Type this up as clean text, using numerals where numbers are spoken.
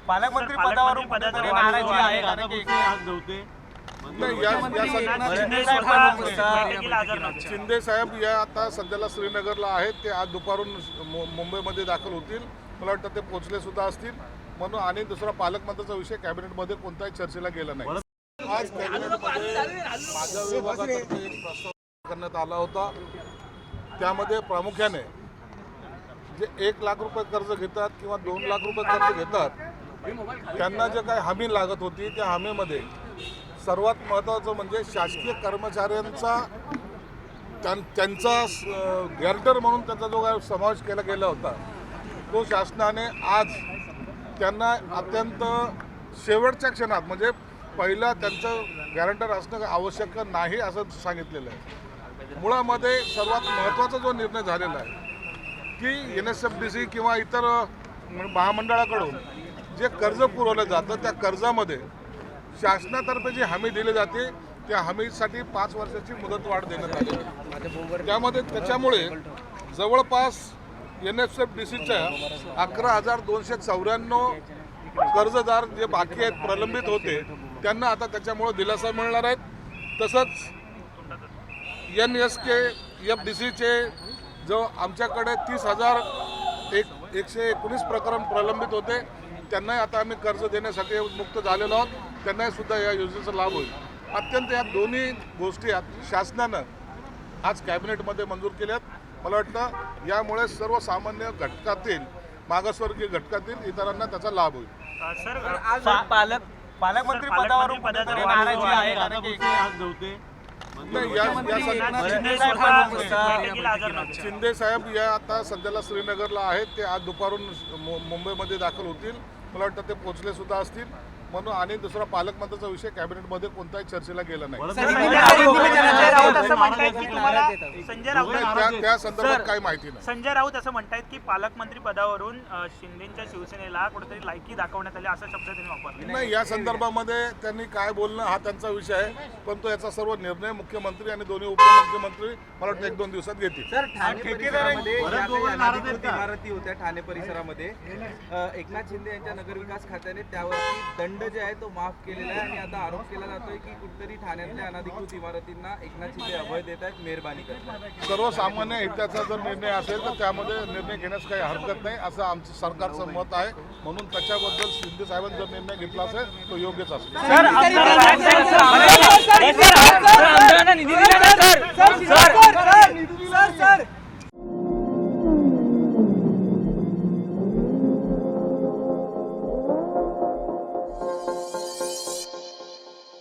पालकमंत्री पदावरून कुठेतरी नाराजी आहे कारण की शिंदे साहेब या आता सध्याला श्रीनगरला आहेत. ते आज दुपारून मुंबईमध्ये दाखल होतील. मला वाटतं ते पोहोचले सुद्धा असतील म्हणून. आणि दुसरा पालकमंत्र्याचा विषय कॅबिनेटमध्ये कोणत्याही चर्चेला गेला नाही. आज कॅबिनेटमध्ये माझ्या विभागातर्फे एक प्रस्ताव करण्यात आला होता. त्यामध्ये प्रामुख्याने जे 1 लाख रुपये कर्ज घेतात किंवा 2 लाख रुपये कर्ज घेतात त्यांना जे काही हमी लागत होती त्या हमीमध्ये सर्वात महत्त्वाचं म्हणजे शासकीय कर्मचाऱ्यांचा त्यांचा गॅरंटर म्हणून त्याचा जो काही समावेश केला गेला होता तो शासनाने आज त्यांना अत्यंत शेवटच्या क्षणात म्हणजे पहिला त्यांचं गॅरंटर असणं आवश्यक नाही असं सांगितलेलं आहे. मुळामध्ये सर्वात महत्त्वाचा जो निर्णय झालेला आहे की NSFDC किंवा इतर महामंडळाकडून जे कर्ज पुरवलं जातं त्या कर्जामध्ये शासनातर्फे जी हमी दिली जाते त्या हमीसाठी 5 वर्षाची मुदतवाढ देण्यात आली आहे. त्याच्यामुळे जवळपास NSFDCच्या 11,294 कर्जदार जे बाकी आहेत प्रलंबित होते त्यांना आता त्याच्यामुळे दिलासा मिळणार आहे. तसंच NSKFDCचे जो आमच्याकडे 30,119 प्रकरण प्रलंबित होते त्यांनाही आता आम्ही कर्ज देण्यासाठी मुक्त झालेलो आहोत. त्यांनाही सुद्धा या योजनेचा लाभ होईल. अत्यंत या दोन्ही गोष्टी शासनानं आज कॅबिनेटमध्ये मंजूर केल्यात. मला वाटतं यामुळे सर्वसामान्य घटकातील मागासवर्गीय घटकातील इतरांना त्याचा लाभ होईल. पालकमंत्री पदावरून कुठेतरी नाराजी आहे कारण की शिंदे साहेब या आता सध्याला श्रीनगरला आहेत. ते आज दुपारून मुंबईमध्ये दाखल होतील. मला वाटतं ते पोहोचले सुद्धा असतील म्हणून. आणि दुसरा पालकमंत्र्याचा विषय कॅबिनेटमध्ये कोणत्याही चर्चेला गेला नाही. त्या संदर्भात काही माहिती नाही. संजय राऊत असं म्हणतायत की पालकमंत्री पदावरून शिंदेच्या शिवसेनेला कुठेतरी लायकी दाखवण्यात आली असा शब्द त्यांनी वापरला. नाही, या संदर्भामध्ये त्यांनी काय बोलणं हा त्यांचा विषय आहे. पण तो याचा सर्व निर्णय मुख्यमंत्री आणि दोन्ही उपमुख्यमंत्री मला वाटतं 1-2 दिवसात घेतील. इमारती होत्या ठाणे परिसरामध्ये एकनाथ शिंदे यांच्या नगरविकास खात्याने त्यावरती दंड जे आहे तो माफ केलेला आहे. आणि आता आरोप केला जातोय की कुठेतरी ठाण्यातल्या अनधिकृत इमारतींना एकनाथ शिंदे अभय देत आहेत, मेहरबानी करतात. सर्वसामान्य हिताचा जर निर्णय असेल तर त्यामध्ये निर्णय घेण्यास काही हरकत नाही असं आमचं सरकारचं मत आहे. म्हणून त्याच्याबद्दल शिंदे साहेबांनी जर निर्णय घेतला असेल तो योग्यच असेल.